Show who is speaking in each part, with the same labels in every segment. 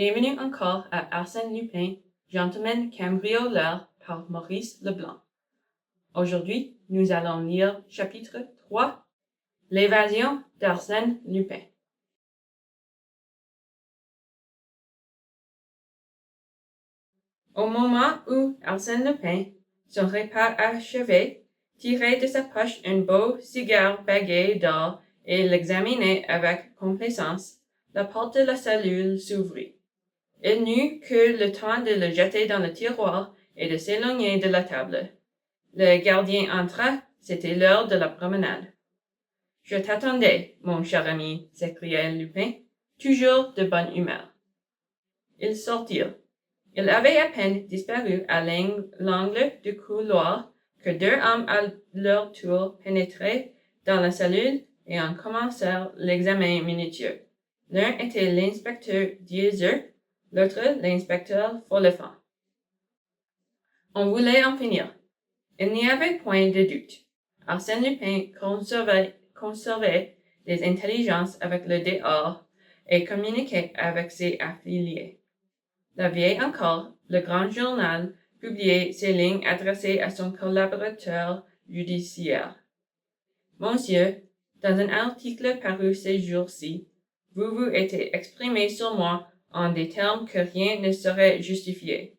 Speaker 1: Bienvenue encore à Arsène Lupin, Gentleman Cambrioleur par Maurice Leblanc. Aujourd'hui, nous allons lire chapitre 3, L'évasion d'Arsène Lupin. Au moment où Arsène Lupin, son repas achevé, tirait de sa poche un beau cigare bagué d'or et l'examinait avec complaisance, la porte de la cellule s'ouvrit. Il n'eut que le temps de le jeter dans le tiroir et de s'éloigner de la table. Le gardien entra, c'était l'heure de la promenade. « Je t'attendais, mon cher ami, » s'écria Lupin, toujours de bonne humeur. Ils sortirent. Il avait à peine disparu à l'angle du couloir que deux hommes à leur tour pénétrèrent dans la cellule et en commencèrent l'examen minutieux. L'un était l'inspecteur Dieser, l'autre l'inspecteur Follefant. On voulait en finir. Il n'y avait point de doute. Arsène Lupin conservait des intelligences avec le dehors et communiquait avec ses affiliés. La veille encore, le grand journal publiait ces lignes adressées à son collaborateur judiciaire. Monsieur, dans un article paru ces jours-ci, vous vous êtes exprimé sur moi en des termes que rien ne saurait justifier.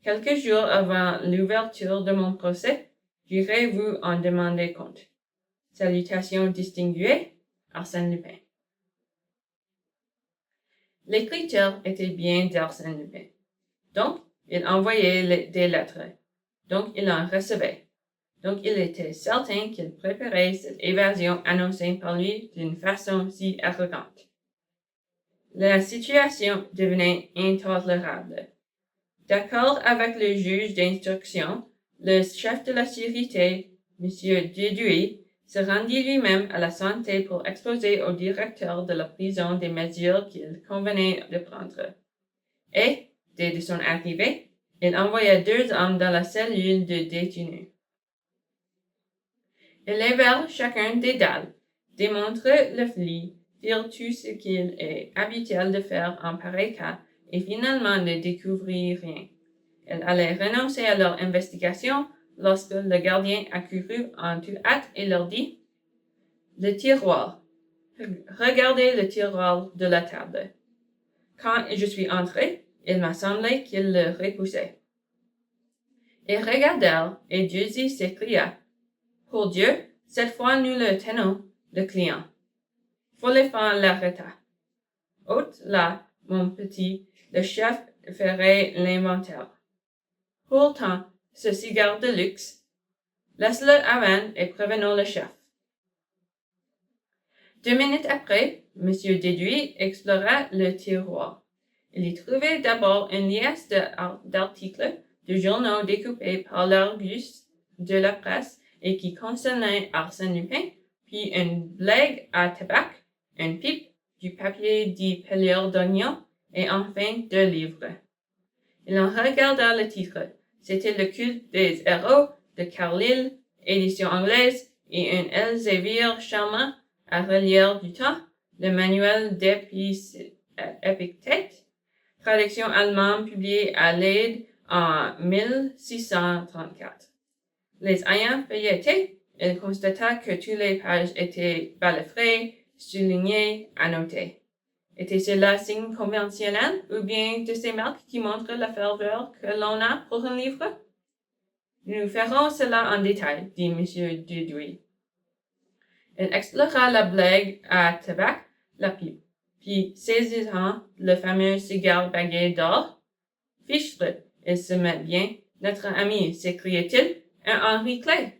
Speaker 1: Quelques jours avant l'ouverture de mon procès, j'irai vous en demander compte. Salutations distinguées, Arsène Lupin. L'écriture était bien d'Arsène Lupin. Donc, il envoyait des lettres. Donc, il en recevait. Donc, il était certain qu'il préparait cette évasion annoncée par lui d'une façon si arrogante. La situation devenait intolérable. D'accord avec le juge d'instruction, le chef de la sûreté, M. Dudouis, se rendit lui-même à la santé pour exposer au directeur de la prison des mesures qu'il convenait de prendre. Et, dès son arrivée, il envoya deux hommes dans la cellule de détenus. Ils levèrent chacun des dalles, démontrèrent le lit, firent tout ce qu'il est habituel de faire en pareil cas, et finalement ne découvrirent rien. Ils allaient renoncer à leur investigation lorsque le gardien accourut en toute hâte et leur dit « Le tiroir. Regardez le tiroir de la table. » Quand je suis entré, il m'a semblé qu'il le repoussait. Ils regardèrent, et Dieuzy s'écria « Pour Dieu, cette fois nous le tenons, le client. » Follefant l'arrêta. « Ôte là, mon petit, le chef ferait l'inventaire. Pourtant, ce cigare de luxe, laisse-le avant et prévenons le chef. » 2 minutes après, M. Dudouis explora le tiroir. Il y trouvait d'abord une liasse d'articles de journaux découpés par l'Argus de la presse et qui concernaient Arsène Lupin, puis une blague à tabac, une pipe, du papier dit pelure d'oignon et enfin 2 livres. Il en regarda le titre. C'était Le culte des héros de Carlyle, édition anglaise, et un Elzévir charmant à relire du temps, le manuel d'Épictète, traduction allemande publiée à Leyde en 1634. Les ayant feuilletés, il constata que toutes les pages étaient balafrées, soulignées, annotées. Était cela signe conventionnel ou bien de ces marques qui montrent la ferveur que l'on a pour un livre? Nous ferons cela en détail, dit M. Dudouis. Il explora la blague à tabac, la pipe, puis saisissant le fameux cigare bagué d'or. « Fichtre, il se met bien, notre ami, s'écria-t-il, un Henri Clay. »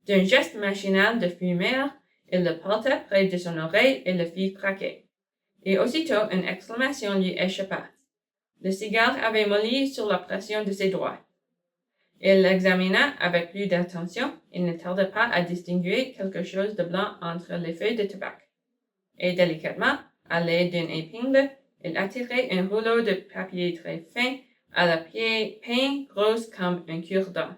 Speaker 1: D'un geste machinal de fumeur, il le porta près de son oreille et le fit craquer. Et aussitôt une exclamation lui échappa. Le cigare avait molli sur la pression de ses doigts. Il l'examina avec plus d'attention et ne tarda pas à distinguer quelque chose de blanc entre les feuilles de tabac. Et délicatement, à l'aide d'une épingle, il attirait un rouleau de papier très fin, à la peint grosse comme un cure-dent.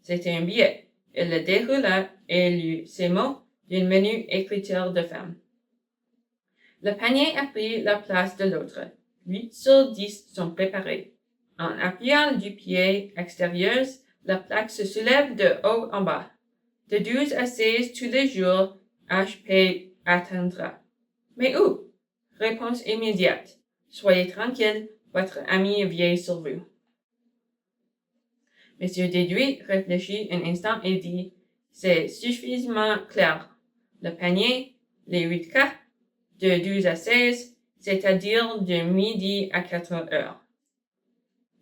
Speaker 1: C'était un billet. Il le déroula et lut ces mots d'une menue écriture de femme. Le panier a pris la place de l'autre. 8 sur 10 sont préparés. En appuyant du pied extérieur, la plaque se soulève de haut en bas. De 12 à 16 tous les jours, HP atteindra. Mais où? Réponse immédiate. Soyez tranquille, votre ami veille sur vous. Monsieur Déduit réfléchit un instant et dit, c'est suffisamment clair. Le panier, les 8 cas, de 12 à 16, c'est-à-dire de midi à 4 heures.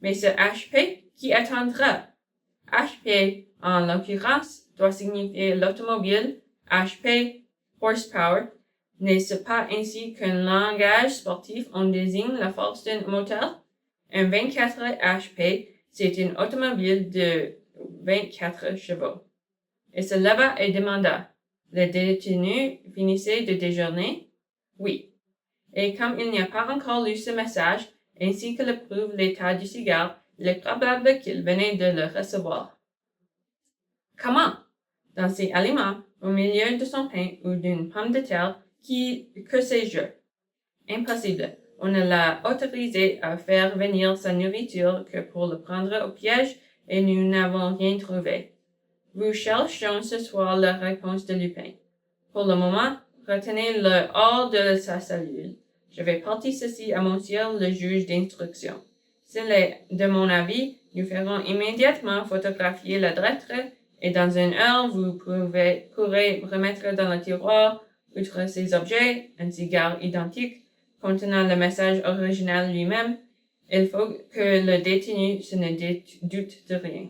Speaker 1: Mais ce HP qui attendra? HP, en l'occurrence, doit signifier l'automobile, HP, horsepower. N'est-ce pas ainsi qu'un langage sportif on désigne la force d'un moteur? Un 24 HP, c'est une automobile de 24 chevaux. Il se leva et demanda, le détenu finissait de déjeuner? Oui. Et comme il n'y a pas encore lu ce message, ainsi que le prouve l'état du cigare, il est probable qu'il venait de le recevoir. Comment? Dans ses aliments, au milieu de son pain ou d'une pomme de terre, que sais-je? Impossible. On ne l'a autorisé à faire venir sa nourriture que pour le prendre au piège et nous n'avons rien trouvé. Nous cherchons ce soir la réponse de Lupin. Pour le moment, retenez-le hors de sa cellule. Je vais porter ceci à monsieur le juge d'instruction. S'il est de mon avis, nous ferons immédiatement photographier le lettre et dans une heure, vous pourrez remettre dans le tiroir, outre ces objets, un cigare identique contenant le message original lui-même. Il faut que le détenu ne doute de rien.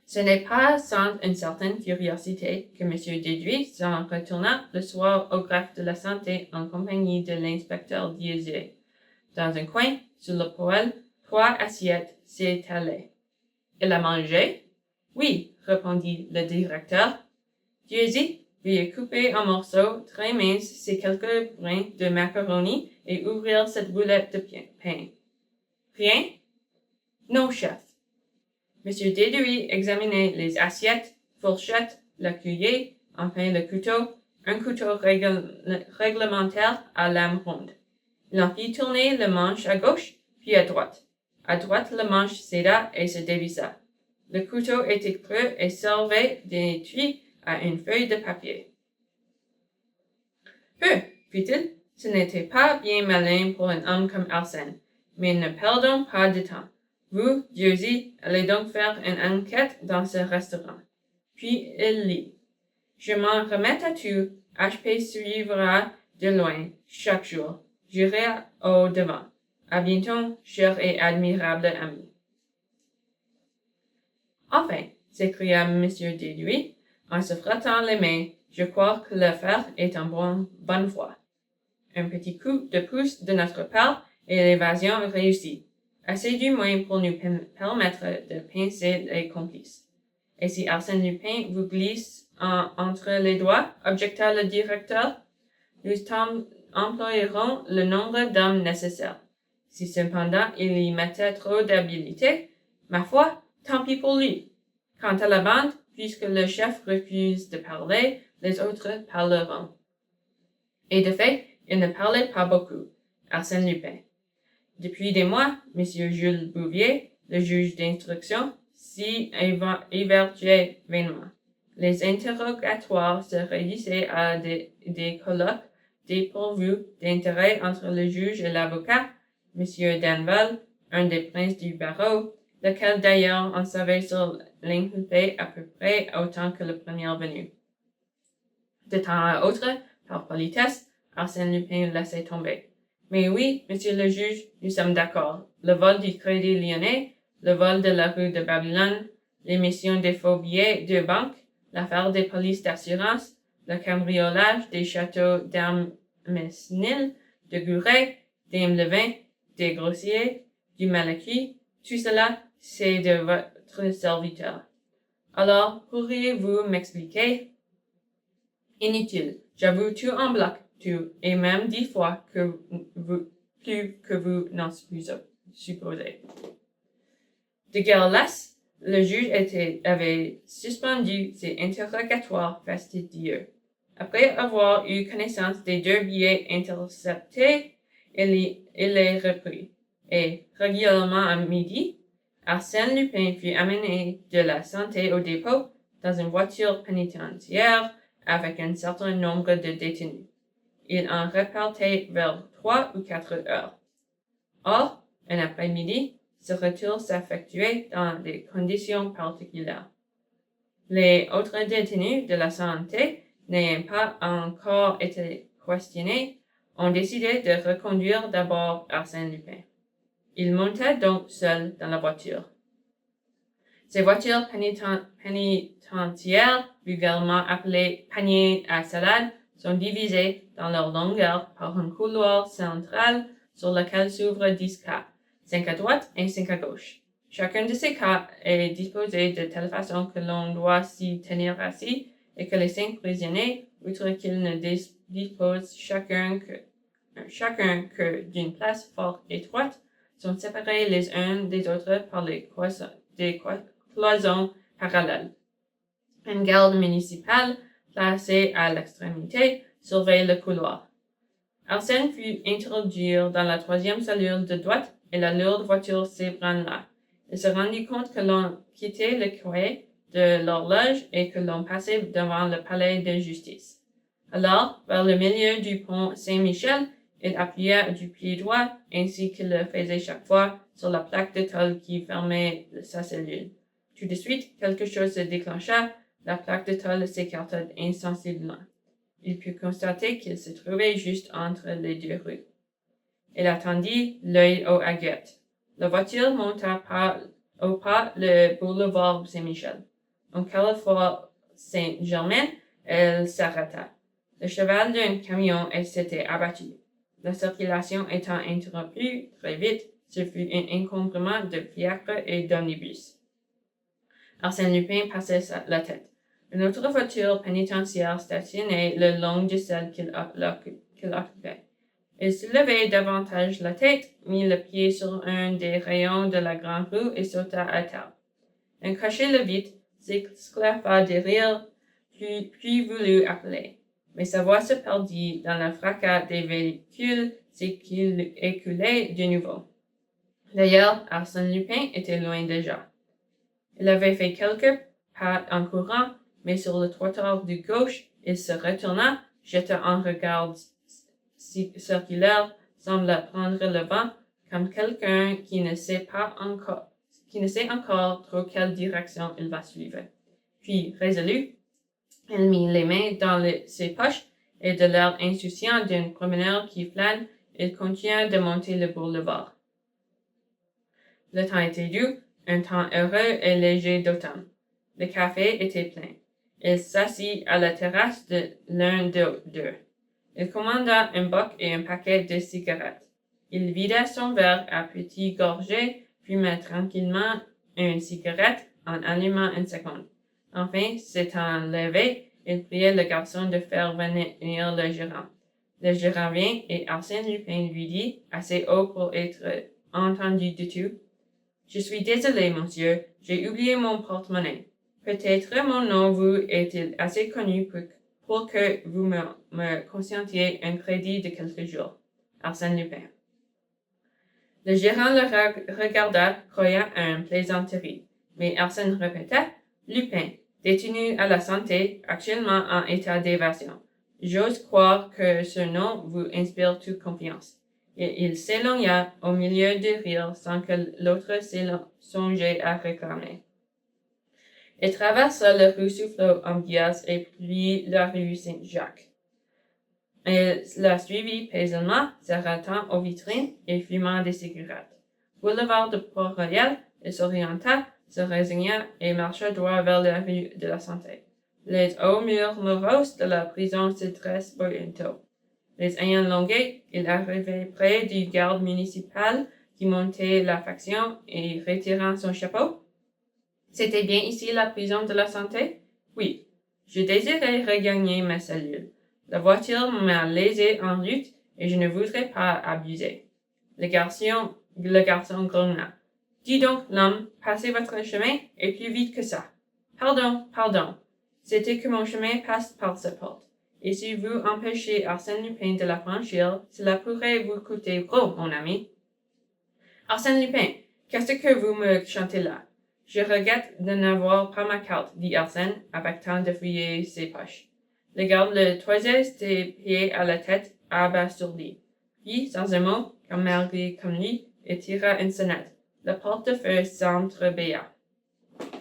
Speaker 1: Ce n'est pas sans une certaine curiosité que M. Déduit s'en retourna le soir au greffe de la santé en compagnie de l'inspecteur Dieuzy. Dans un coin, sur le poêle, 3 assiettes s'étalaient. Il a mangé? Oui, répondit le directeur. Dieuzy, veuillez couper en morceaux très minces ces quelques brins de macaroni et ouvrir cette boulette de pain. Rien? Non, chef. Monsieur Déduit examinait les assiettes, fourchettes, la cuiller, enfin le couteau, un couteau réglementaire à lame ronde. Il en fit tourner le manche à gauche, puis à droite. À droite, le manche céda et se dévissa. Le couteau était creux et servait d'étui à une feuille de papier. Fit-il, ce n'était pas bien malin pour un homme comme Arsène, mais ne perdons pas de temps. Vous, Dieuzy, allez donc faire une enquête dans ce restaurant. Puis il lit. Je m'en remets à tout. HP suivra de loin, chaque jour. J'irai au devant. À bientôt, cher et admirable ami. Enfin, s'écria M. Déduit, en se frottant les mains, je crois que l'affaire est en bonne voie. Un petit coup de pouce de notre part et l'évasion réussit. Assez du moins pour nous permettre de pincer les complices. Et si Arsène Lupin vous glisse entre les doigts, objecta le directeur, nous employerons le nombre d'hommes nécessaires. Si cependant il y mettait trop d'habileté, ma foi, tant pis pour lui. Quant à la bande, puisque le chef refuse de parler, les autres parleront. Et de fait, il ne parlait pas beaucoup, Arsène Lupin. Depuis des mois, M. Jules Bouvier, le juge d'instruction, s'y évertuait vainement. Les interrogatoires se réduisaient à des colloques dépourvus d'intérêt entre le juge et l'avocat, M. Danval, un des princes du barreau, lequel d'ailleurs en savait sur l'inculpé à peu près autant que le premier venu. De temps à autre, par politesse, Arsène Lupin laissait tomber. Mais oui, monsieur le juge, nous sommes d'accord. Le vol du Crédit Lyonnais, le vol de la rue de Babylone, l'émission des faux billets de banque, l'affaire des polices d'assurance, le cambriolage des châteaux d'Armesnil, de Gouret, d'Aime-le-Vin, des Grossiers, du Malaquis, tout cela, c'est de votre serviteur. Alors, pourriez-vous m'expliquer? Inutile, j'avoue tout en bloc. Tout, et même 10 fois plus que vous n'en supposez. De guerre lasse, le juge avait suspendu ses interrogatoires fastidieux. Après avoir eu connaissance des 2 billets interceptés, il est repris. Et, régulièrement à midi, Arsène Lupin fut amené de la santé au dépôt dans une voiture pénitentiaire avec un certain nombre de détenus. Il en repartait vers 3 ou 4 heures. Or, un après-midi, ce retour s'effectuait dans des conditions particulières. Les autres détenus de la santé, n'ayant pas encore été questionnés, ont décidé de reconduire d'abord Arsène Lupin. Il monta donc seul dans la voiture. Ces voitures pénitentiaires, vulgairement appelées paniers à salade, sont divisées dans leur longueur par un couloir central sur lequel s'ouvrent 10 cas, 5 à droite et 5 à gauche. Chacun de ces cas est disposé de telle façon que l'on doit s'y tenir assis et que les 5 prisonniers, outre qu'ils ne disposent chacun que d'une place fort étroite, sont séparés les uns des autres par des cloisons parallèles. Un garde municipal, placé à l'extrémité, surveille le couloir. Arsène fut introduit dans la 3e cellule de droite et la lourde voiture s'ébranla. Il se rendit compte que l'on quittait le quai de l'horloge et que l'on passait devant le palais de justice. Alors, vers le milieu du pont Saint-Michel, il appuya du pied droit, ainsi qu'il le faisait chaque fois, sur la plaque de tôle qui fermait sa cellule. Tout de suite, quelque chose se déclencha, la plaque de tôle s'écarta insensiblement. Il put constater qu'il se trouvait juste entre les deux rues. Il attendit, l'œil aux aguettes. La voiture monta au pas le boulevard Saint-Michel. En Carrefour Saint-Germain, elle s'arrêta. Le cheval d'un camion s'était abattu. La circulation étant interrompue très vite, ce fut un encombrement de fiacres et d'omnibus. Arsène Lupin passait la tête. Une autre voiture pénitentiaire stationnait le long de celle qu'il occupait. Il soulevait davantage la tête, mit le pied sur un des rayons de la grande rue et sauta à terre. Un cocher le vit, s'éclata de rire, puis voulut appeler. Mais sa voix se perdit dans le fracas des véhicules écoulés de nouveau. D'ailleurs, Arsène Lupin était loin déjà. Il avait fait quelques pas en courant, mais sur le trottoir de gauche, il se retourna, jeta un regard circulaire, sembla prendre le vent, comme quelqu'un qui ne sait encore trop quelle direction il va suivre. Puis, résolu, il mit les mains dans ses poches et de l'air insouciant d'un promeneur qui flâne, il continua de monter le boulevard. Le temps était doux, un temps heureux et léger d'automne. Le café était plein. Il s'assit à la terrasse de l'un d'eux. Il commanda un boc et un paquet de cigarettes. Il vida son verre à petites gorgées, fuma tranquillement une cigarette en allumant une seconde. Enfin, s'étant levé, il pria le garçon de faire venir le gérant. Le gérant vint et Arsène Lupin lui dit, assez haut pour être entendu de tout: « Je suis désolé, monsieur, j'ai oublié mon porte-monnaie. Peut-être mon nom vous est-il assez connu pour que vous me consentiez un crédit de quelques jours. Arsène Lupin. » Le gérant le regarda, croyant à une plaisanterie, mais Arsène répéta: « Lupin, détenu à la santé, actuellement en état d'évasion. J'ose croire que ce nom vous inspire toute confiance. » Et il s'éloigna au milieu de rire sans que l'autre songeait à réclamer. Il traversa la rue Soufflot-en-Bias et puis la rue Saint-Jacques. Il la suivit pesamment, s'arrêtant aux vitrines et fumant des cigarettes. Boulevard de Port-Royal, il s'orienta, se résigna et marcha droit vers la rue de la Santé. Les hauts murs moroses de la prison se dressent bientôt. Les ayant longués, il arrivait près du garde municipal qui montait la faction et retirant son chapeau. « C'était bien ici la prison de la Santé? »« Oui. Je désirais regagner ma cellule. La voiture m'a laissé en route et je ne voudrais pas abuser. » Le garçon grogna. « Dis donc, l'homme, passez votre chemin et plus vite que ça. »« Pardon. C'était que mon chemin passe par cette porte. Et si vous empêchez Arsène Lupin de la franchir, cela pourrait vous coûter gros, mon ami. Arsène Lupin, qu'est-ce que vous me chantez là? Je regrette de n'avoir pas ma carte, dit Arsène, avec temps de fouiller ses poches. Le garde le toisait des pieds à la tête, abasourdi. Puis, sans un mot, comme lui, il tira une sonnette. Le portefeuille s'entrebâilla.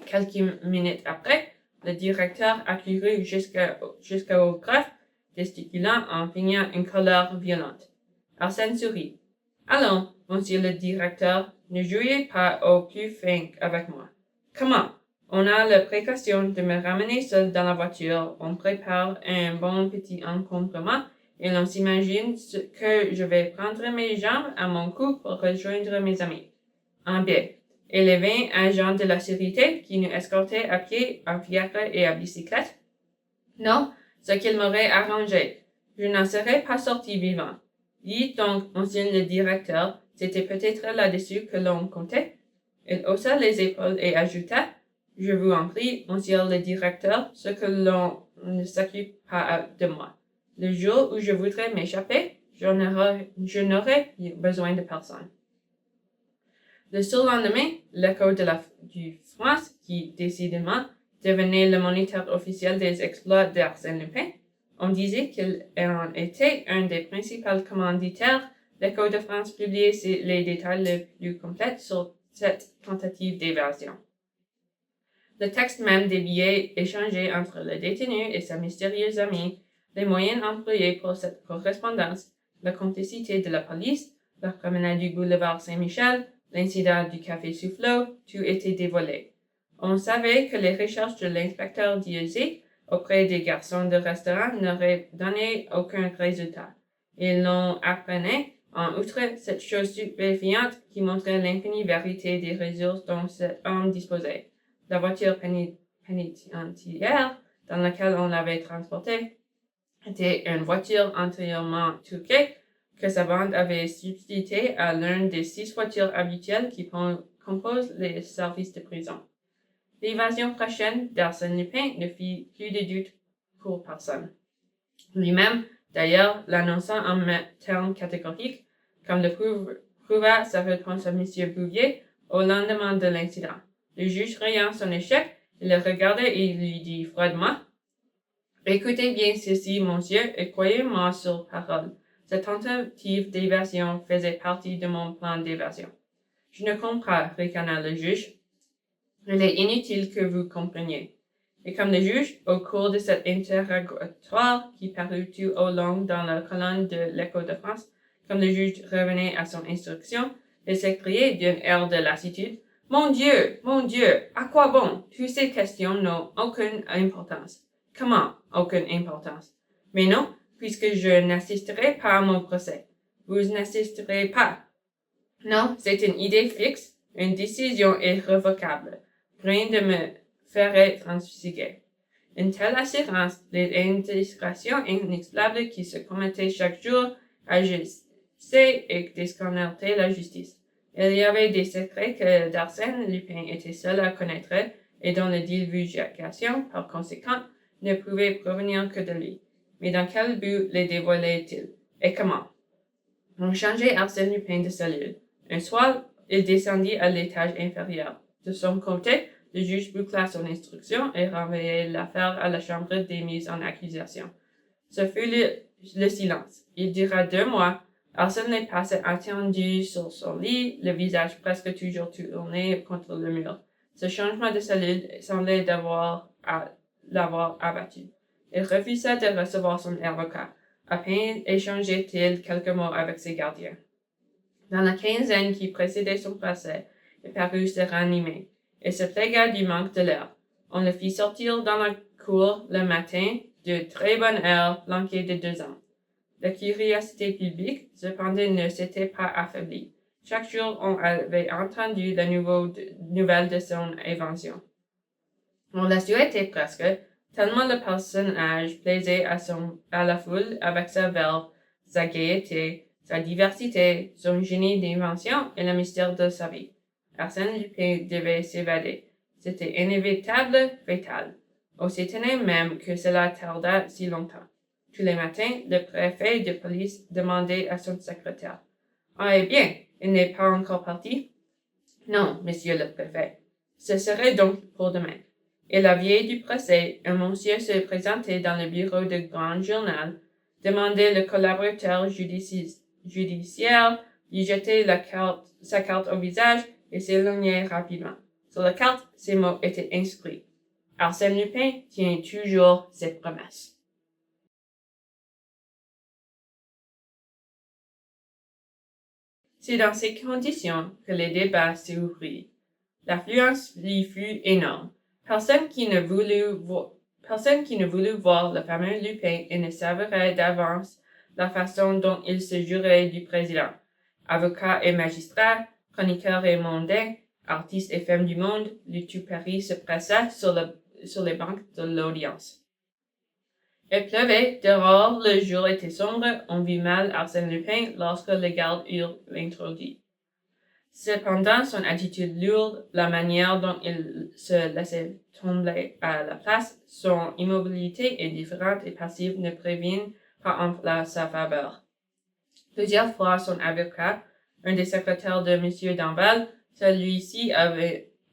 Speaker 1: Quelques minutes après, le directeur accourut jusqu'au greffe, gesticulant en feignant une colère violente. Arsène sourit. Allons, monsieur le directeur, ne jouez pas au plus fin avec moi. Comment? On a la précaution de me ramener seul dans la voiture, on prépare un bon petit encombrement, et l'on s'imagine que je vais prendre mes jambes à mon cou pour rejoindre mes amis. En biais. Et les 20 agents de la sécurité qui nous escortaient à pied, en fiacre et à bicyclette? Non, ce qu'il m'aurait arrangé. Je n'en serais pas sorti vivant. Dites donc, monsieur le directeur, c'était peut-être là-dessus que l'on comptait? Il haussa les épaules et ajouta, je vous en prie, monsieur le directeur, ce que l'on ne s'occupe pas de moi. Le jour où je voudrais m'échapper, je n'aurai besoin de personne. Le surlendemain, l'écho du France, qui, décidément, devenait le moniteur officiel des exploits d'Arsène Lupin, on disait qu'il en était un des principaux commanditaires. L'écho de France publiait les détails les plus complets sur cette tentative d'évasion. Le texte même des billets échangés entre le détenu et sa mystérieuse amie, les moyens employés pour cette correspondance, la complicité de la police, la promenade du boulevard Saint-Michel, l'incident du café Soufflot, tout était dévoilé. On savait que les recherches de l'inspecteur Dieuzy auprès des garçons de restaurant n'auraient donné aucun résultat. Et l'on apprenait, en outre, cette chose stupéfiante qui montrait l'infinie vérité des ressources dont cet homme disposait. La voiture pénitentiaire dans laquelle on l'avait transporté était une voiture entièrement truquée que sa bande avait substituée à l'une des 6 voitures habituelles qui composent les services de prison. L'évasion prochaine d'Arsène Lupin ne fit plus de doute pour personne. Lui-même, d'ailleurs, l'annonçant en termes catégoriques, comme le prouva sa réponse à M. Bouvier au lendemain de l'incident. Le juge rayant son échec, il le regardait et lui dit froidement, « Écoutez bien ceci, monsieur, et croyez-moi sur parole. Cette tentative d'évasion faisait partie de mon plan d'évasion. » « Je ne comprends, ricana le juge. Il est inutile que vous compreniez. » Et comme le juge, au cours de cet interrogatoire qui parut tout au long dans la colonne de l'Écho de France, comme le juge revenait à son instruction, il s'écriait d'un air de lassitude, « Mon Dieu, à quoi bon? Toutes ces questions n'ont aucune importance. » « Comment aucune importance? » « Mais non, puisque je n'assisterai pas à mon procès. » « Vous n'assisterez pas. » « Non, c'est une idée fixe, une décision irrévocable. Rien de me ferait transfigurer. Une telle assurance, les indiscrétions inexplicables qui se commettaient chaque jour agissaient et désconcertaient la justice. Il y avait des secrets que d'Arsène Lupin était seul à connaître et dont la divulgation, par conséquent, ne pouvait provenir que de lui. Mais dans quel but les dévoilait-il? Et comment? On changeait Arsène Lupin de cellule. Un soir, il descendit à l'étage inférieur. De son côté, le juge boucla son instruction et renvoya l'affaire à la chambre des mises en accusation. Ce fut le silence. Il dura 2 mois. Arsène Lupin passait attendu sur son lit, le visage presque toujours tourné contre le mur. Ce changement de cellule semblait l'avoir abattu. Il refusa de recevoir son avocat. À peine échangeait-il quelques mots avec ses gardiens. Dans la quinzaine qui précédait son procès, il parut se ranimer. Il se plaignait du manque de l'air. On le fit sortir dans la cour le matin, de très bonne heure, flanqué de 2 hommes. La curiosité publique, cependant, ne s'était pas affaiblie. Chaque jour, on avait entendu la nouvelle de son invention. On la souhaitait presque, tellement le personnage plaisait à la foule avec sa verve, sa gaieté, sa diversité, son génie d'invention et le mystère de sa vie. Arsène Lupin devait s'évader. C'était inévitable, fatal. On s'étonnait même que cela tardât si longtemps. Tous les matins, le préfet de police demandait à son secrétaire. « Ah, eh bien, il n'est pas encore parti? »« Non, monsieur le préfet. Ce serait donc pour demain. » Et la veille du procès, un monsieur se présentait dans le bureau du grand journal, demandait le collaborateur judiciaire, lui jetait sa carte au visage et s'éloignait rapidement. Sur la carte, ces mots étaient inscrits. Arsène Lupin tient toujours ses promesses. C'est dans ces conditions que les débats s'ouvrirent. L'affluence y fut énorme. Personne qui ne voulut voir le fameux Lupin et ne savait d'avance la façon dont il se jurait du président. Avocats et magistrats, chroniqueurs et mondains, artistes et femmes du monde, le tout Paris se pressa sur les bancs de l'audience. Il pleuvait, dehors le jour était sombre, on vit mal Arsène Lupin lorsque les gardes eurent l'introduit. Cependant, son attitude lourde, la manière dont il se laissait tomber à la place, son immobilité indifférente et passive ne prévinrent pas en sa faveur. Plusieurs fois, son avocat, un des secrétaires de M. Danval, celui-ci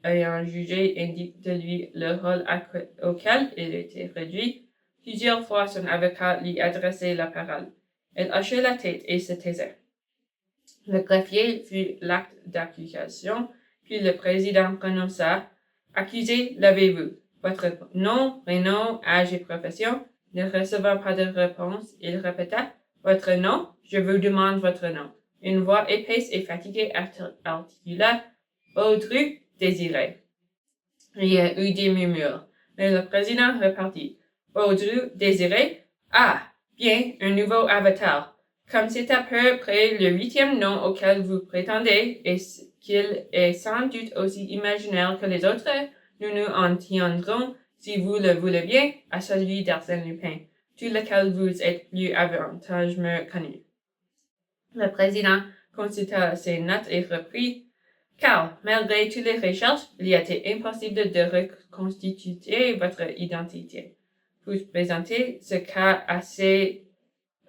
Speaker 1: ayant jugé indique de lui le rôle auquel il était réduit, plusieurs fois son avocat lui adressait la parole. Elle hochait la tête et se taisait. Le greffier fit l'acte d'accusation, puis le président prononça « Accusé, levez-vous. Votre nom, prénom, âge et profession. » Ne recevant pas de réponse, il répéta « Votre nom? Je vous demande votre nom. » Une voix épaisse et fatiguée articula « Baudru Désiré. » Il y a eu des murmures, mais le président repartit « Baudru Désiré? Ah, bien, un nouveau avatar. Comme c'est à peu près le 8e nom auquel vous prétendez, et qu'il est sans doute aussi imaginaire que les autres, nous nous en tiendrons, si vous le voulez bien, à celui d'Arsène Lupin, tout lequel vous êtes plus avantageusement connu. » Le président consulta ses notes et reprit, « Car, malgré toutes les recherches, il était impossible de reconstituer votre identité. Vous présentez ce cas assez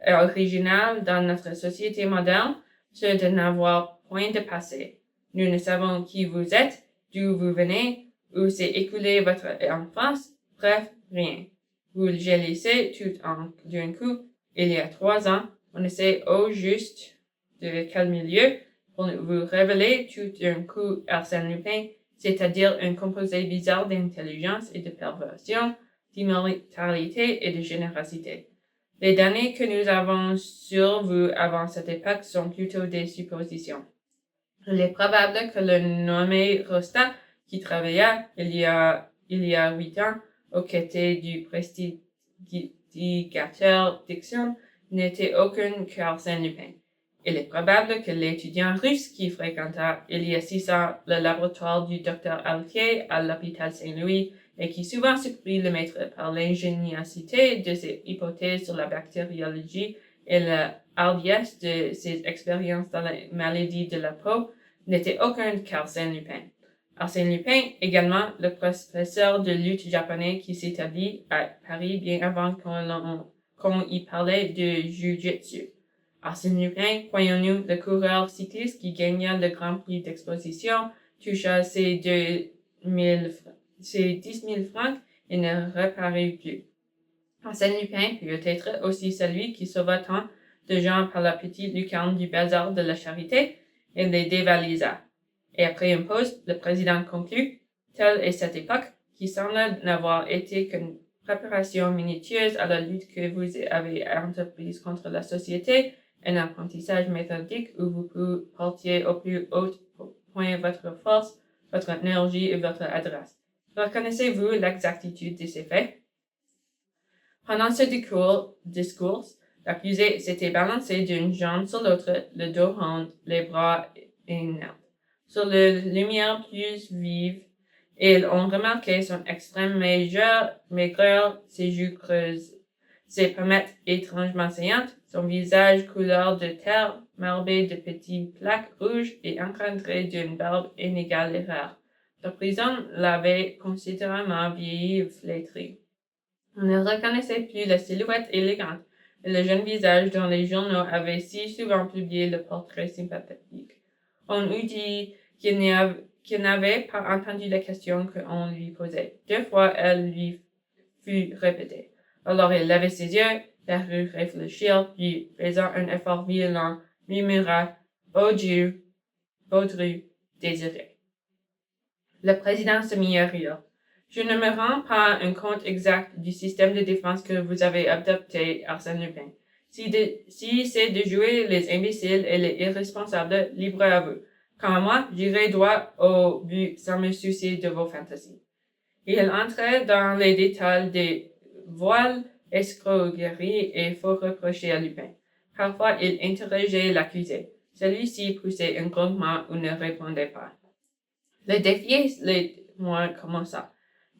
Speaker 1: original dans notre société moderne, c'est de n'avoir point de passé. Nous ne savons qui vous êtes, d'où vous venez, où s'est écoulée votre enfance, bref, rien. Vous le laissez tout d'un coup, il y a 3 ans, on ne sait au juste de quel milieu, pour vous révéler tout d'un coup Arsène Lupin, c'est-à-dire un composé bizarre d'intelligence et de perversion, d'immortalité et de générosité. Les données que nous avons sur vous avant cette époque sont plutôt des suppositions. Il est probable que le nommé Rosta, qui travailla il y a 8 ans aux côtés du prestidigitateur Dixon, n'était aucun qu'Arsène Lupin. Il est probable que l'étudiant russe qui fréquenta il y a 6 ans le laboratoire du docteur Altier à l'hôpital Saint-Louis et qui souvent surprit le maître par l'ingéniosité de ses hypothèses sur la bactériologie et la hardiesse de ses expériences dans la maladie de la peau, n'était aucun qu'Arsène Lupin. Arsène Lupin, également le professeur de lutte japonais qui s'établit à Paris bien avant qu'on y parlait de Jiu-Jitsu. Arsène Lupin, croyons-nous, le coureur cycliste qui gagna le Grand Prix d'exposition, toucha ses 10 000 francs et ne reparut plus. Arsène Lupin peut être aussi celui qui sauva tant de gens par la petite lucarne du bazar de la Charité et les dévalisa. Et après une pause, le président conclut, telle est cette époque, qui semble n'avoir été qu'une préparation minutieuse à la lutte que vous avez entreprise contre la société, un apprentissage méthodique où vous portiez au plus haut point votre force, votre énergie et votre adresse. Reconnaissez-vous l'exactitude de ces faits? Pendant ce discours, l'accusé s'était balancé d'une jambe sur l'autre, le dos rond, les bras inertes. Sur la lumière plus vive, ils ont remarqué son extrême maigreur, ses joues creuses, ses pommettes étrangement saillantes, son visage couleur de terre, marbé de petites plaques rouges et encadré d'une barbe inégale et rare. La prison l'avait considérablement vieilli et flétri. On ne reconnaissait plus la silhouette élégante, et le jeune visage dont les journaux avaient si souvent publié le portrait sympathique. On eût dit qu'il n'avait pas entendu la question qu'on lui posait. 2 fois, elle lui fut répétée. Alors il leva ses yeux, parut réfléchir, puis, faisant un effort violent, murmura « Oh Dieu, Baudru, désiré. » Le président se mit à rire. « Je ne me rends pas un compte exact du système de défense que vous avez adopté, Arsène Lupin. Si c'est de jouer les imbéciles et les irresponsables, libre à vous. Quant à moi, j'irai droit au but sans me soucier de vos fantasies. » Il entrait dans les détails des voiles, escroqueries et faux reprochés à Lupin. Parfois, il interrogeait l'accusé. Celui-ci poussait un grognement ou ne répondait pas. Le défi les mois commença.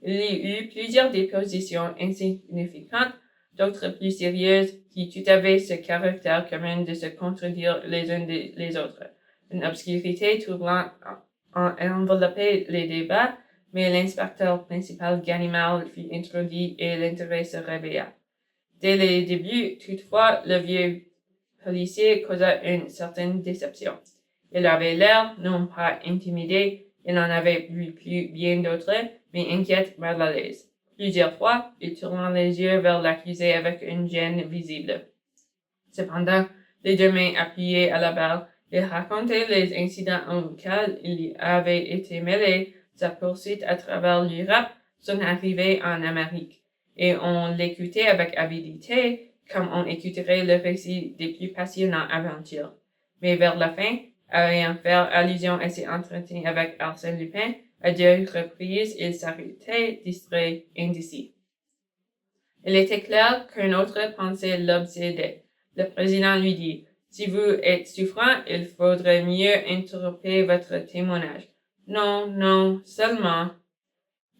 Speaker 1: Il y eut plusieurs dépositions insignifiantes, d'autres plus sérieuses, qui tout avaient ce caractère commun de se contredire les uns les autres. Une obscurité troublante enveloppait les débats, mais l'inspecteur principal Ganimard fut introduit et l'intérêt se réveilla. Dès les débuts, toutefois, le vieux policier causa une certaine déception. Il avait l'air, non pas intimidé, il n'en avait vu plus bien d'autres, mais inquiète, mal à l'aise. Plusieurs fois, il tourna les yeux vers l'accusé avec une gêne visible. Cependant, les 2 mains appuyées à la barre, il racontait les incidents auxquels il avait été mêlé, sa poursuite à travers l'Europe, son arrivée en Amérique, et on l'écoutait avec avidité, comme on écouterait le récit des plus passionnantes aventures. Mais vers la fin, ayant fait allusion à ses entretiens avec Arsène Lupin, à 2 reprises, il s'arrêtait, distrait, indécis. Il était clair qu'une autre pensée l'obsédait. Le président lui dit « Si vous êtes souffrant, il faudrait mieux interrompre votre témoignage. »« Non, non, seulement. »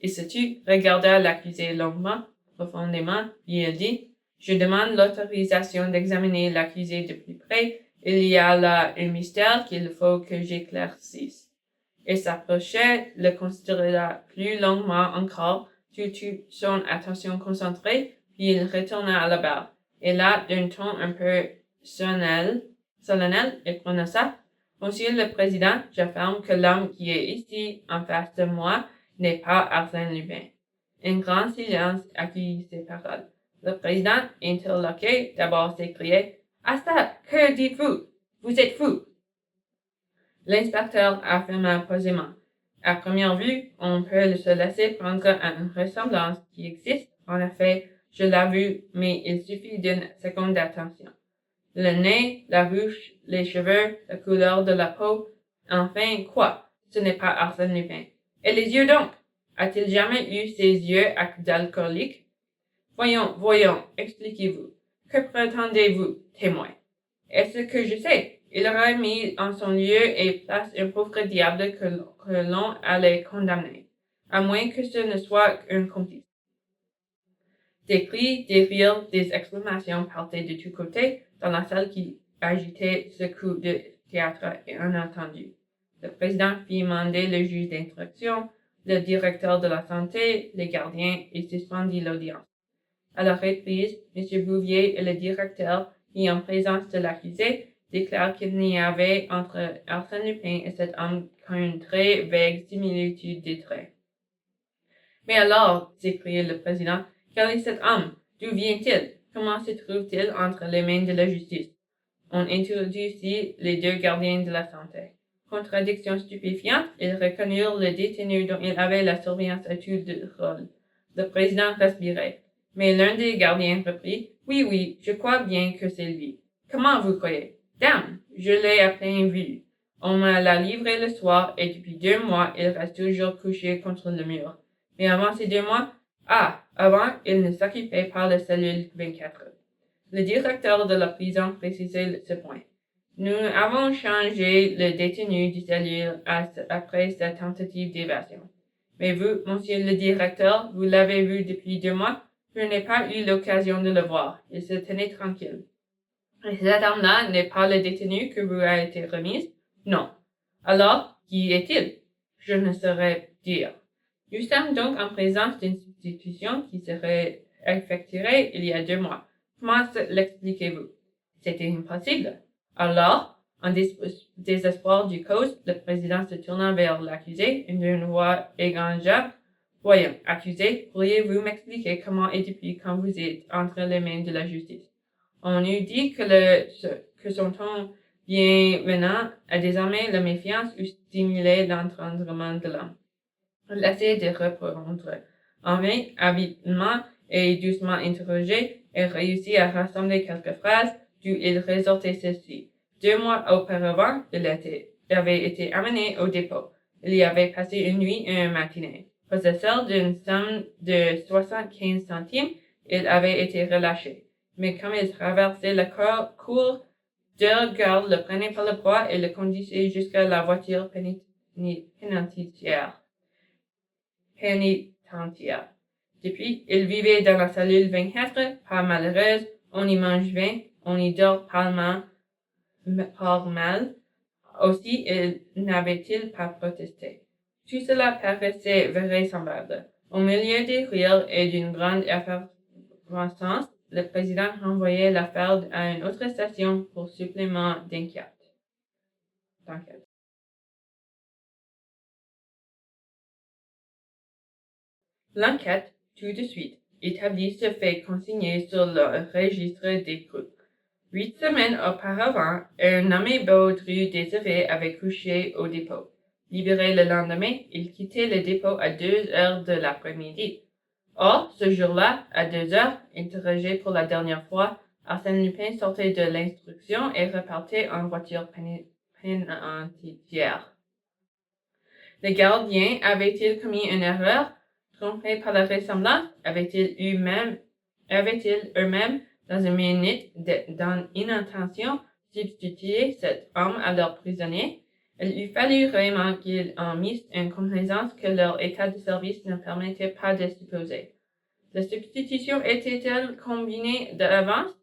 Speaker 1: Il se tut, regarda l'accusé longuement, profondément, puis il dit « Je demande l'autorisation d'examiner l'accusé de plus près. Il y a là un mystère qu'il faut que j'éclaircisse. » Il s'approchait, le considéra plus longuement encore, toute son attention concentrée, puis il retourna à la barre. Et là, d'un ton un peu solennel, il prononça « Monsieur le Président, j'affirme que l'homme qui est ici, en face de moi, n'est pas Arsène Lupin. » Un grand silence accueillit ces paroles. Le président, interloqué, d'abord s'écriait « Ah ça, que dites-vous? Vous êtes fou! » L'inspecteur affirma posément. À première vue, on peut se laisser prendre à une ressemblance qui existe. En effet, je l'avoue, mais il suffit d'une seconde d'attention. Le nez, la bouche, les cheveux, la couleur de la peau. Enfin, quoi? Ce n'est pas Arsène Lupin. Et les yeux donc? A-t-il jamais eu ces yeux d'alcoolique? Voyons, expliquez-vous. Que prétendez-vous, témoin? Est-ce que je sais? Il aurait mis en son lieu et place un pauvre diable que l'on allait condamner, à moins que ce ne soit un complice. Des cris, des rires, des exclamations partaient de tous côtés dans la salle qui agitait ce coup de théâtre inattendu. Le président fit mander le juge d'instruction, le directeur de la santé, les gardiens et suspendit l'audience. À la reprise, M. Bouvier et le directeur, qui en présence de l'accusé, déclarent qu'il n'y avait entre Arsène Lupin et cet homme qu'une très vague similitude des traits. « Mais alors, s'écriait le président, quel est cet homme? D'où vient-il? Comment se trouve-t-il entre les mains de la justice? » On introduisit les 2 gardiens de la santé. Contradiction stupéfiante, ils reconnurent le détenu dont il avait la surveillance à tout de rôle. Le président respirait. Mais l'un des gardiens reprit « Oui, je crois bien que c'est lui. »« Comment vous croyez? »« Dame, je l'ai à peine vu. On me l'a livré le soir et depuis 2 mois, il reste toujours couché contre le mur. Mais avant ces 2 mois, avant, il ne s'occupait pas de cellule 24. » Le directeur de la prison précisait ce point. « Nous avons changé le détenu du cellule après sa tentative d'évasion. Mais vous, monsieur le directeur, vous l'avez vu depuis 2 mois? » Je n'ai pas eu l'occasion de le voir. Il se tenait tranquille. Et cet homme-là n'est pas le détenu que vous a été remis? Non. Alors, qui est-il? Je ne saurais dire. Nous sommes donc en présence d'une substitution qui serait effectuée il y a 2 mois. Comment l'expliquez-vous? C'était impossible. Alors, en désespoir du cause, le président se tourna vers l'accusé d'une voix égrangeable. Voyons, accusé, pourriez-vous m'expliquer comment et depuis quand vous êtes entre les mains de la justice? On eût dit que son ton bienvenant a désarmé la méfiance ou stimulé l'entendement de l'homme. Il essayait de reprendre. En vain, habilement et doucement interrogé, il réussit à rassembler quelques phrases d'où il résortait ceci. 2 mois auparavant, il avait été amené au dépôt. Il y avait passé une nuit et une matinée. Possesseur d'une somme de 75 centimes, il avait été relâché. Mais comme il traversait la cour, 2 gardes le prenaient par le bras et le conduisaient jusqu'à la voiture pénitentiaire. Depuis, il vivait dans la cellule 24, pas malheureuse, on y mange bien, on y dort pas mal. Aussi, il n'avait-il pas protesté. Tout cela paraissait vraisemblable. Au milieu des rires et d'une grande effervescence, le président renvoyait l'affaire à une autre station pour supplément d'enquête. L'enquête, tout de suite, établit ce fait consigné sur le registre des groupes. 8 semaines auparavant, un nommé Baudru Désiré avait couché au dépôt. Libéré le lendemain, il quittait le dépôt à 2 heures de l'après-midi. Or, ce jour-là, à 2 heures, interrogé pour la dernière fois, Arsène Lupin sortait de l'instruction et repartait en voiture pénitentiaire. Les gardiens avaient-ils commis une erreur? Trompés par la ressemblance, avaient-ils eux-mêmes, dans une minute d'inattention, substitué cet homme à leur prisonnier? Il eût fallu vraiment qu'ils en missent une complaisance que leur état de service ne permettait pas de supposer. La substitution était-elle combinée d'avance?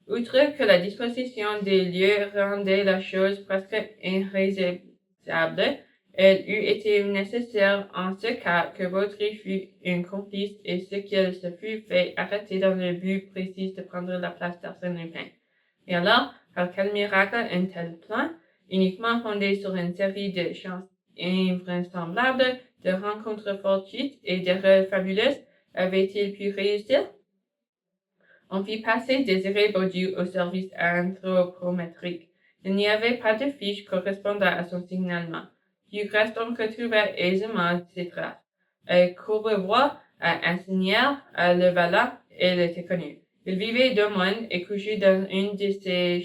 Speaker 1: Outre que la disposition des lieux rendait la chose presque irréalisable, il eût été nécessaire en ce cas que Baudry fût un complice et ce qu'il se fût fait arrêter dans le but précis de prendre la place d'Arsène Lupin. Et alors, par quel miracle un tel plan, uniquement fondé sur une série de chances invraisemblables, de rencontres fortuites et d'erreurs fabuleuses, avait-il pu réussir? On fit passer Désiré Baudu au service anthropométrique. Il n'y avait pas de fiche correspondant à son signalement. Du reste, on retrouva aisément ses traces. À Courbevoie, à Asnières, à Levallois, il était connu. Il vivait d'aumône et couché dans une de ces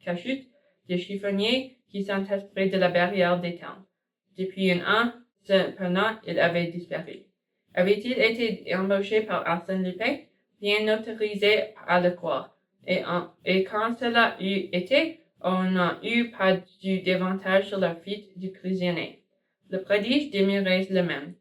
Speaker 1: cachutes de chiffonniers qui s'entassent près de la barrière des temps. Depuis un an, cependant, il avait disparu. Avait-il été embauché par Arsène Lupin? Rien n'autorisait à le croire. Et quand cela eut été, on n'en eut pas eu davantage sur la fuite du prisonnier. Le prodige demeurait le même.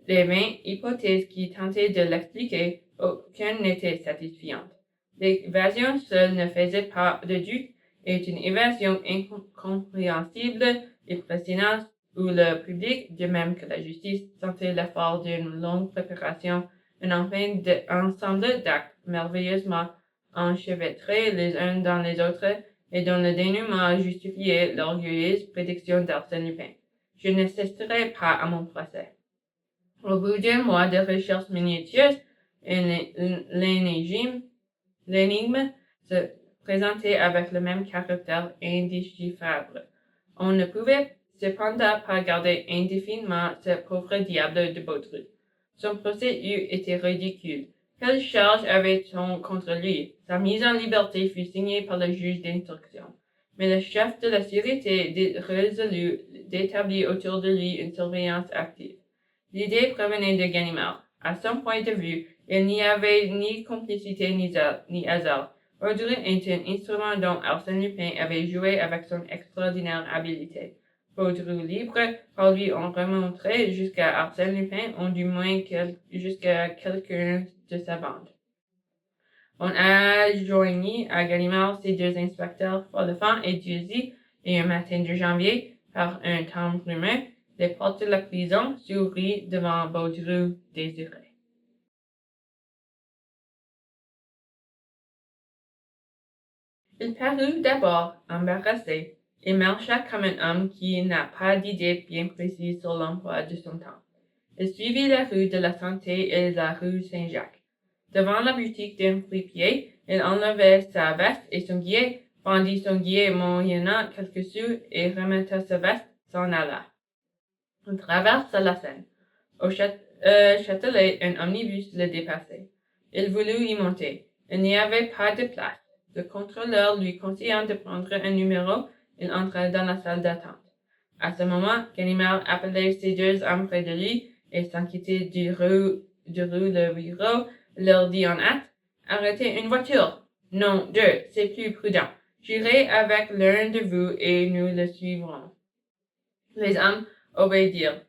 Speaker 1: Les 20 hypothèses qui tentaient de l'expliquer, aucune n'était satisfaisante. L'évasion seule ne faisait pas de doute, et une évasion incompréhensible et pressionnante où le public, de même que la justice, sentait l'effort d'une longue préparation, un ensemble d'actes merveilleusement enchevêtrés les uns dans les autres et dont le dénouement justifiait l'orgueilleuse prédiction d'Arsène Lupin. Je n'assisterai pas à mon procès. Au bout d'un mois de recherches minutieuses, l'énigme se présentait avec le même caractère indéchiffrable. On ne pouvait cependant pas garder indéfiniment ce pauvre diable de Baudru. Son procès eût été ridicule. Quelle charge avait-on contre lui? Sa mise en liberté fut signée par le juge d'instruction. Mais le chef de la sûreté résolut d'établir autour de lui une surveillance active. L'idée provenait de Ganimard. À son point de vue, il n'y avait ni complicité ni hasard. Baudru était un instrument dont Arsène Lupin avait joué avec son extraordinaire habileté. Baudru libre, par lui on remonterait jusqu'à Arsène Lupin ou du moins jusqu'à quelqu'un de sa bande. On adjoignit à Ganimard ses 2 inspecteurs Follefant et Dieuzy, et un matin de janvier, par un temps brumeux, les portes de la prison s'ouvrirent devant Baudru Désiré. Il parut d'abord embarrassé et marcha comme un homme qui n'a pas d'idée bien précise sur l'emploi de son temps. Il suivit la rue de la Santé et la rue Saint-Jacques. Devant la boutique d'un fripier, il enleva sa veste et son guillet, vendit son guillet moyennant quelques sous et remettant sa veste, s'en alla. Il traversa la Seine. Au Châtelet, un omnibus le dépassait. Il voulut y monter. Il n'y avait pas de place. Le contrôleur lui conseillant de prendre un numéro, il entra dans la salle d'attente. À ce moment, Ganimard appelait ses deux hommes près de lui et sans quitter du rue le bureau, leur dit en hâte, « Arrêtez une voiture! Non, deux, c'est plus prudent. J'irai avec l'un de vous et nous le suivrons. » Les hommes obéirent.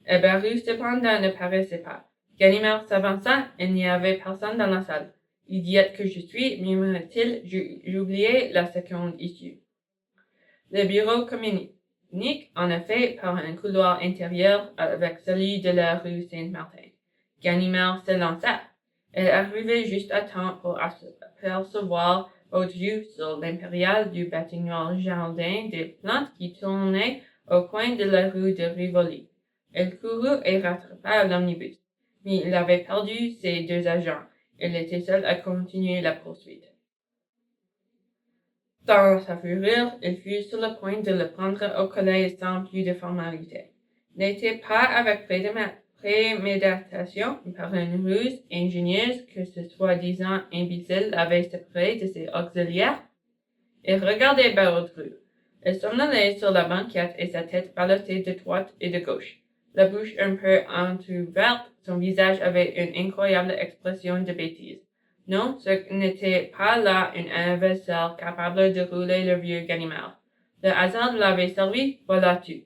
Speaker 1: Barrou cependant ne paraissait pas. Ganimard s'avança, il n'y avait personne dans la salle. Idiote que je suis, murmura-t-il, j'oubliais la seconde issue. Le bureau communique, en effet, par un couloir intérieur avec celui de la rue Saint-Martin. Ganimard se lança. Elle arrivait juste à temps pour apercevoir au-dessus sur l'impériale du bâtiment jardin des plantes qui tournait au coin de la rue de Rivoli. Elle courut et rattrapa l'omnibus, mais il avait perdu ses deux agents. Elle était seule à continuer la poursuite. Dans sa fureur, il fut sur le point de le prendre au collet sans plus de formalité. N'était pas avec préméditation, par une ruse ingénieuse que ce soi-disant imbécile avait séparé de ses auxiliaires. Il regardait Baudru. Il somnolait sur la banquette et sa tête ballottait de droite et de gauche. La bouche un peu entr'ouverte, son visage avait une incroyable expression de bêtise. Non, ce n'était pas là un adversaire capable de rouler le vieux Ganimard. Le hasard l'avait servi, voilà tout.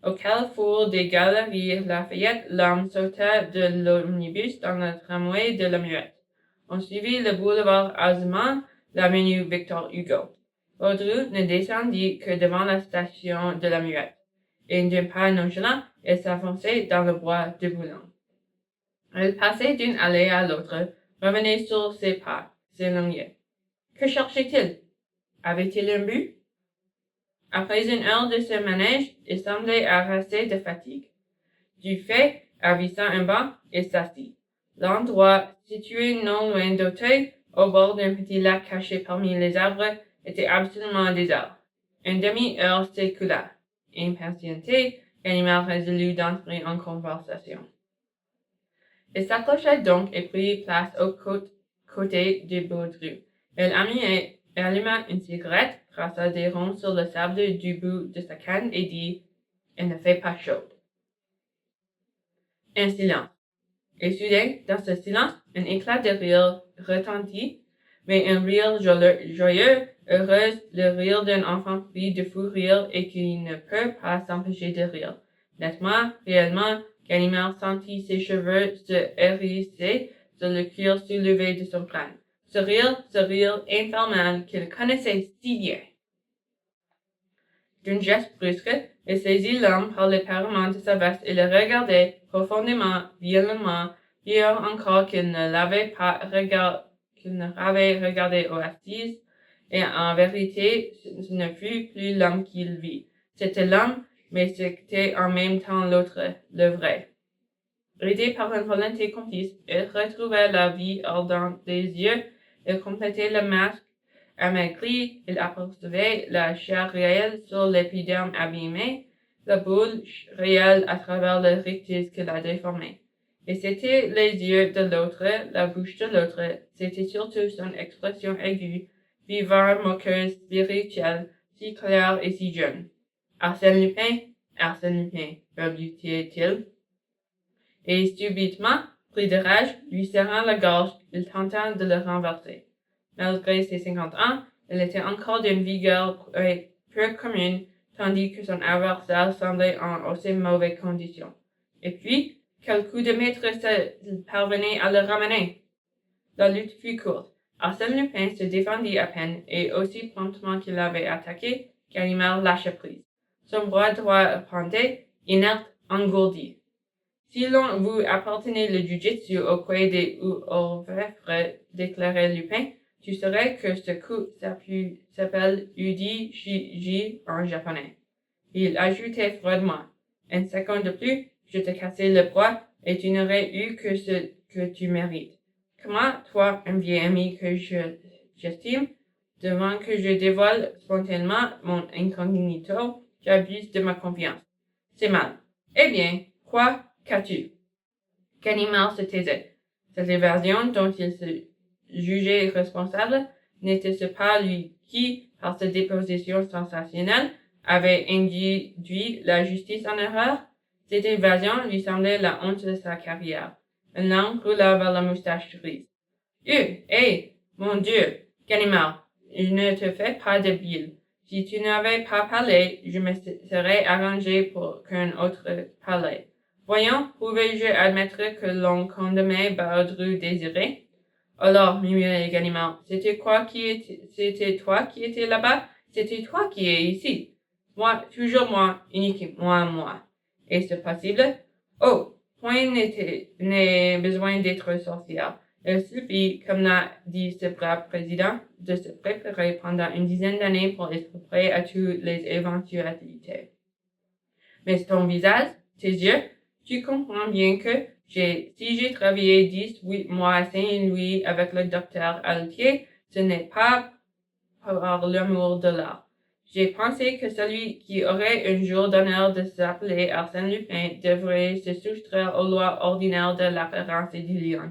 Speaker 1: Au carrefour des Galeries Lafayette, l'homme sauta de l'omnibus dans le tramway de la Muette. On suivit le boulevard Haussmann, l'avenue Victor Hugo. Baudru ne descendit que devant la station de la Muette, et d'un pas nonchalant, il s'avançait dans le bois de Boulogne. Il passait d'une allée à l'autre, revenait sur ses pas, s'éloignait. Que cherchait-il? Avait-il un but? Après une heure de ce manège, il semblait harassé de fatigue. Du fait, avisant un banc, il s'assit. L'endroit, situé non loin d'Auteuil, au bord d'un petit lac caché parmi les arbres, était absolument désert. Une demi-heure s'écoula. Impatienté, Ganimard résolut d'entrer en conversation. Il s'approcha donc et prit place au côté de Baudru. Il alluma une cigarette, traça des ronds sur le sable du bout de sa canne et dit « Elle ne fait pas chaude. » Un silence. Et soudain, dans ce silence, un éclat de rire retentit, mais un rire joyeux, heureux, le rire d'un enfant pris de fou rire et qui ne peut pas s'empêcher de rire. Nettement, réellement, Ganimard sentit ses cheveux se hérisser sur le cuir soulevé de son crâne. Ce rire infernal qu'il connaissait si bien. D'un geste brusque, il saisit l'homme par le parement de sa veste et le regardait profondément, violemment, pire encore qu'il ne l'avait regardé aux assises, et en vérité, ce ne fut plus l'homme qu'il vit. C'était l'homme, mais c'était en même temps l'autre, le vrai. Aidé par une volonté complice, il retrouvait la vie ardente des yeux, il complétait le masque amaigri, il apercevait la chair réelle sur l'épiderme abîmé, la boule réelle à travers le rictus qui la déformait. Et c'était les yeux de l'autre, la bouche de l'autre, c'était surtout son expression aiguë, vivante, moqueuse, spirituelle, si claire et si jeune. Arsène Lupin, balbutia-t-il. Et subitement, pris de rage, lui serrant la gorge, il tenta de le renverser. Malgré ses 50 ans, il était encore d'une vigueur peu commune, tandis que son adversaire semblait en aussi mauvaises conditions. Et puis, quel coup de maître s'il parvenait à le ramener? La lutte fut courte. Arsène Lupin se défendit à peine, et aussi promptement qu'il avait attaqué, Ganimard lâcha prise. Son bras droit pendait, inerte, engourdi. Si l'on vous appartenait le jiu-jitsu au coin des orfèvres, déclarait Lupin, Tu saurais que ce coup s'appelle Udi Shiji en japonais. Il ajoutait froidement. Une seconde de plus, je te cassais le bras et tu n'aurais eu que ce que tu mérites. Comment, toi, un vieil ami que j'estime, devant que je dévoile spontanément mon incognito, j'abuse de ma confiance. C'est mal. Eh bien, quoi, qu'as-tu? Ganimard se taisait. Cette évasion dont il se jugeait responsable n'était-ce pas lui qui, par sa déposition sensationnelle, avait induit la justice en erreur? Cette évasion lui semblait la honte de sa carrière. Une langue roula vers la moustache grise. Mon Dieu, Ganimard, je ne te fais pas de bile. Si tu n'avais pas parlé, je me serais arrangé pour qu'un autre parlât. Voyons, pouvais-je admettre que l'on condamnait Baudru Désiré? Alors, murmurait Ganimard, c'était toi qui étais là-bas? C'était toi qui es ici? Moi, toujours moi, uniquement moi. Est-ce possible? Oh, point n'est besoin d'être sorcière. Il suffit, comme l'a dit ce brave président, de se préparer pendant une dizaine d'années pour être prêt à toutes les éventualités. Mais ton visage, tes yeux, tu comprends bien que si j'ai travaillé 18 mois à Saint-Louis avec le docteur Altier, ce n'est pas par l'amour de l'art. J'ai pensé que celui qui aurait un jour d'honneur de s'appeler Arsène Lupin devrait se soustraire aux lois ordinaires de l'apparence et de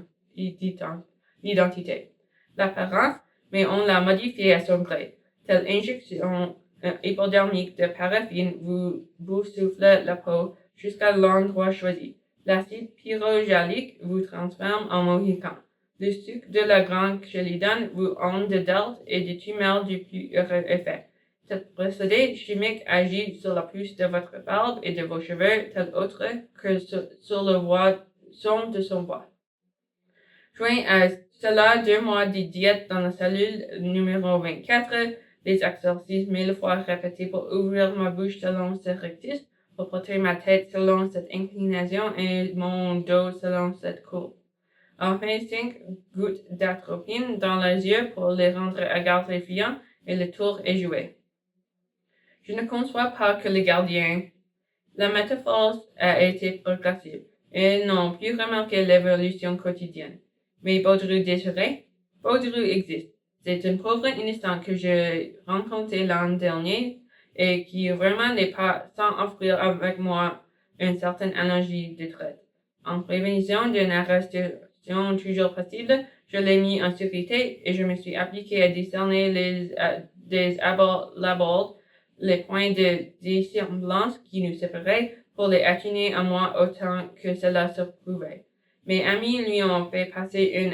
Speaker 1: l'identité. L'apparence, mais on l'a modifiée à son gré. Telle injection hypodermique de paraffine vous souffle la peau jusqu'à l'endroit choisi. L'acide pyrogalique vous transforme en mohican. Le sucre de la grande chélidan vous onde de deltes et de tumeurs du plus heureux effet. Cet procédé chimique agit sur la pousse de votre barbe et de vos cheveux, tel autre que sur le son de son bois. Joint à cela 2 mois de diète dans la cellule numéro 24, les exercices 1000 fois répétés pour ouvrir ma bouche selon ce rectus, pour porter ma tête selon cette inclination et mon dos selon cette courbe. Enfin 5 gouttes d'atropine dans les yeux pour les rendre agressifiants et le tour est joué. Je ne conçois pas que les gardiens. La métaphore a été progressive et ils n'ont plus remarqué l'évolution quotidienne. Mais Baudru Désiré? Baudru existe. C'est un pauvre innocent que j'ai rencontré l'an dernier et qui vraiment n'est pas sans offrir avec moi une certaine énergie de traite. En prévision d'une arrestation toujours possible, je l'ai mis en sécurité et je me suis appliqué à discerner des abords les points de dissemblance qui nous séparaient pour les atténuer à moi autant que cela se pouvait. Mes amis lui ont fait passer une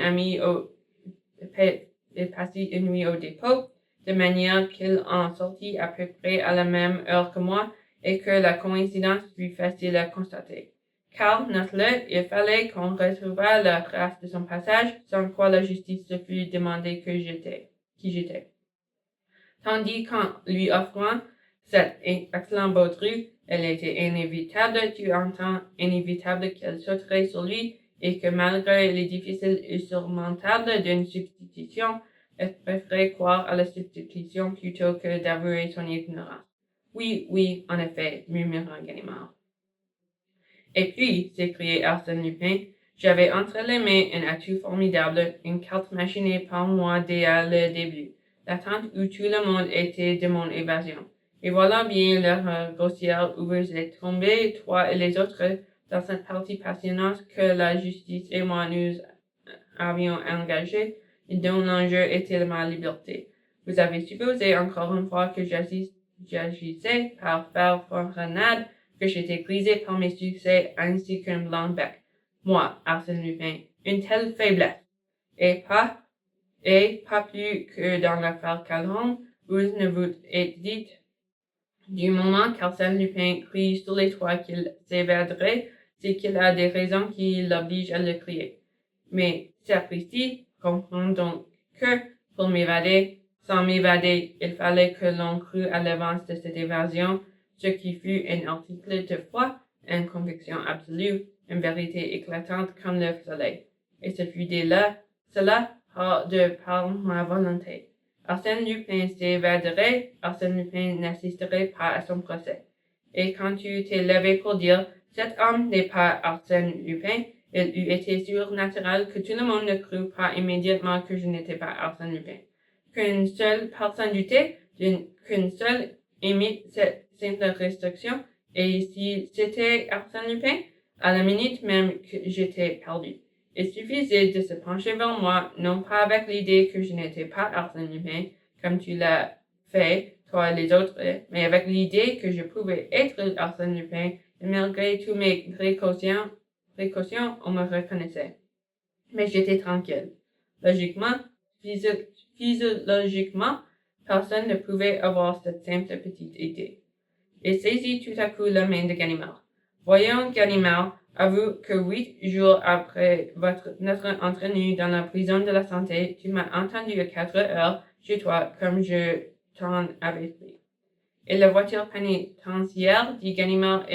Speaker 1: nuit au dépôt, de manière qu'il en sortit à peu près à la même heure que moi et que la coïncidence fut facile à constater. Car, note-le, il fallait qu'on retrouvât la trace de son passage, sans quoi la justice se fût demandé qui j'étais. Tandis qu'en lui offrant cet excellent Baudru, elle était inévitable, tu entends, inévitable qu'elle sauterait sur lui, et que malgré les difficiles insurmontables d'une substitution, elle préférait croire à la substitution plutôt que d'avouer son ignorance. Oui, en effet, murmura Ganimard. Et puis, s'écriait Arsène Lupin, j'avais entre les mains un atout formidable, une carte machinée par moi dès le début, l'attente où tout le monde était de mon évasion. Et voilà bien l'heure grossière où vous êtes tombés, toi et les autres, dans cette partie passionnante que la justice et moi nous avions engagée, et dont l'enjeu était ma liberté. Vous avez supposé encore une fois que j'agissais par fanfaronade, que j'étais grisé par mes succès ainsi qu'un blanc bec. Moi, Arsène Lupin, une telle faiblesse. Et pas plus que dans l'affaire Calhoun, vous ne vous êtes dit, du moment qu'Arsène Lupin crie sur les toits qu'il s'évaderait, c'est qu'il a des raisons qui l'obligent à le crier. Mais, sapristi, comprends donc que, pour m'évader, sans m'évader, il fallait que l'on crût à l'avance de cette évasion, ce qui fut un article de foi, une conviction absolue, une vérité éclatante comme le soleil. Et ce fut cela, par ma volonté. Arsène Lupin s'évaderait, Arsène Lupin n'assisterait pas à son procès. Et quand tu t'es levé pour dire « Cet homme n'est pas Arsène Lupin », il eût été surnaturel que tout le monde ne crût pas immédiatement que je n'étais pas Arsène Lupin. Qu'une seule personne doutait, qu'une seule émit cette simple restriction, et si c'était Arsène Lupin, à la minute même que j'étais perdu. Il suffisait de se pencher vers moi, non pas avec l'idée que je n'étais pas Arsène Lupin, comme tu l'as fait, toi et les autres, mais avec l'idée que je pouvais être Arsène Lupin, et malgré tous mes précautions, on me reconnaissait. Mais j'étais tranquille. Logiquement, physiologiquement, personne ne pouvait avoir cette simple petite idée. Il saisit tout à coup la main de Ganimard. Voyons, Ganimard, avoue que 8 jours après notre entrée dans la prison de la santé, tu m'as entendu à 4 heures chez toi comme je t'en avais pris. Et la voiture pénitentiaire, dit Ganimard,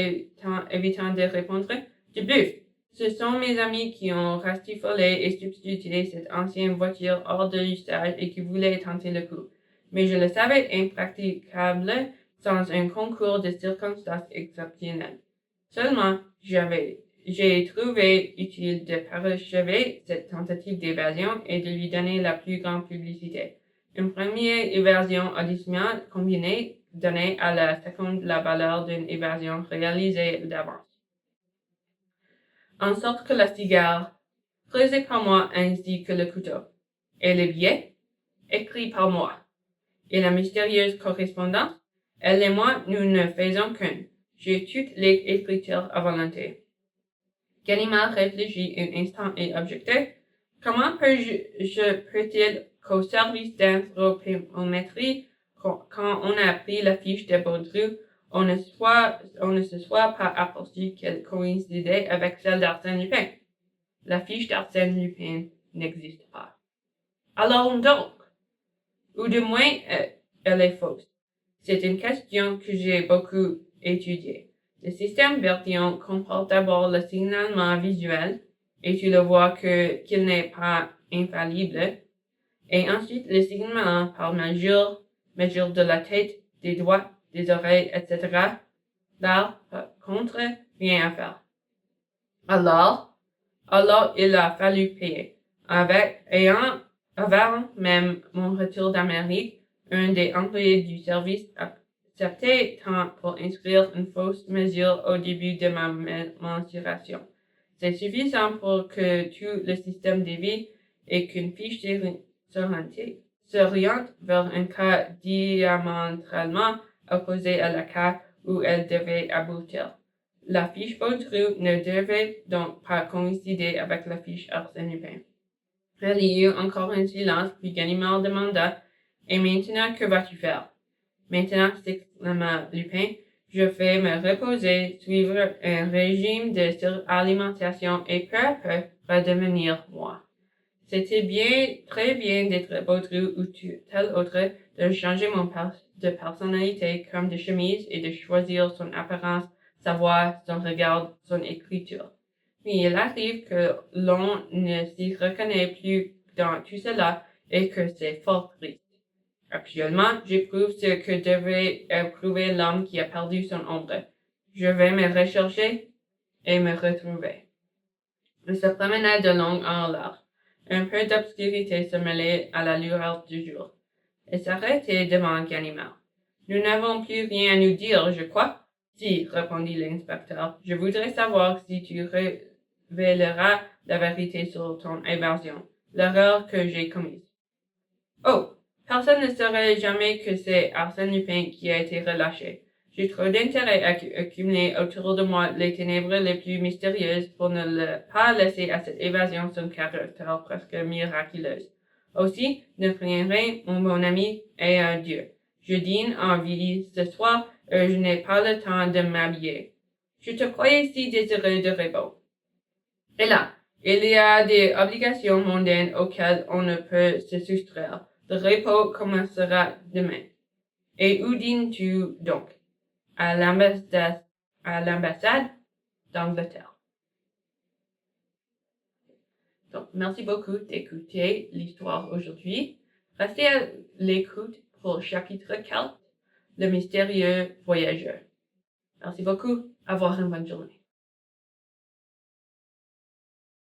Speaker 1: évitant de répondre, tu bluffes. Ce sont mes amis qui ont rastifolé et substitué cette ancienne voiture hors de l'usage et qui voulaient tenter le coup. Mais je le savais impraticable sans un concours de circonstances exceptionnelles. Seulement, j'ai trouvé utile de parachever cette tentative d'évasion et de lui donner la plus grande publicité. Une première évasion auditionnement combinée donnait à la seconde la valeur d'une évasion réalisée d'avance. En sorte que la cigare, creusée par moi ainsi que le couteau, et les billets, écrits par moi, et la mystérieuse correspondance, elle et moi, nous ne faisons qu'une. J'ai toutes les écritures à volonté. Ganimard réfléchit un instant et objectait. Comment peut-il qu'au service d'anthropométrie, quand on a pris la fiche de Baudru, on ne se soit pas aperçu qu'elle coïncidait avec celle d'Arsène Lupin? La fiche d'Arsène Lupin n'existe pas. Alors donc, ou du moins, elle est fausse. C'est une question que j'ai beaucoup étudiée. Le système Bertillon comporte d'abord le signalement visuel, et tu le vois qu'il n'est pas infallible, et ensuite le signalement par mesure de la tête, des doigts, des oreilles, etc. Là, par contre, rien à faire. Alors il a fallu payer. Avant même mon retour d'Amérique, un des employés du service acceptait tant pour inscrire une fausse mesure au début de ma mensuration. C'est suffisant pour que tout le système dévie et qu'une fiche s'oriente vers un cas diamétralement opposé à la cas où elle devait aboutir. La fiche Baudru ne devait donc pas coïncider avec la fiche Arsène Lupin. Il y eut encore un silence, puis Ganimard demanda « Et maintenant, que vas-tu faire ?»« Maintenant, s'exclama Lupin, je vais me reposer, suivre un régime de suralimentation et peu à peu redevenir moi. » C'était très bien d'être Baudru ou tel autre, de changer de personnalité comme de chemise et de choisir son apparence, sa voix, son regard, son écriture. Mais il arrive que l'on ne s'y reconnaît plus dans tout cela et que c'est fort triste. Actuellement, j'éprouve ce que devait éprouver l'homme qui a perdu son ombre. Je vais me rechercher et me retrouver. Il se promenait de long en large. Un peu d'obscurité se mêlait à la lueur du jour. Il s'arrêtait devant Ganimard. Nous n'avons plus rien à nous dire, je crois. Si, répondit l'inspecteur, je voudrais savoir si tu révéleras la vérité sur ton évasion, l'erreur que j'ai commise. Oh, personne ne saurait jamais que c'est Arsène Lupin qui a été relâché. J'ai trop d'intérêt à accumuler autour de moi les ténèbres les plus mystérieuses pour ne pas laisser à cette évasion son caractère presque miraculeuse. Aussi, ne rien, mon bon ami, et adieu. Je dîne en ville ce soir et je n'ai pas le temps de m'habiller. Je te croyais si désireux de repos. Et là, il y a des obligations mondaines auxquelles on ne peut se soustraire. Le repos commencera demain. Et où dînes-tu donc? À l'ambassade d'Angleterre. Donc, merci beaucoup d'écouter l'histoire aujourd'hui. Restez à l'écoute pour le chapitre 4, le mystérieux voyageur. Merci beaucoup. Au revoir, une bonne journée.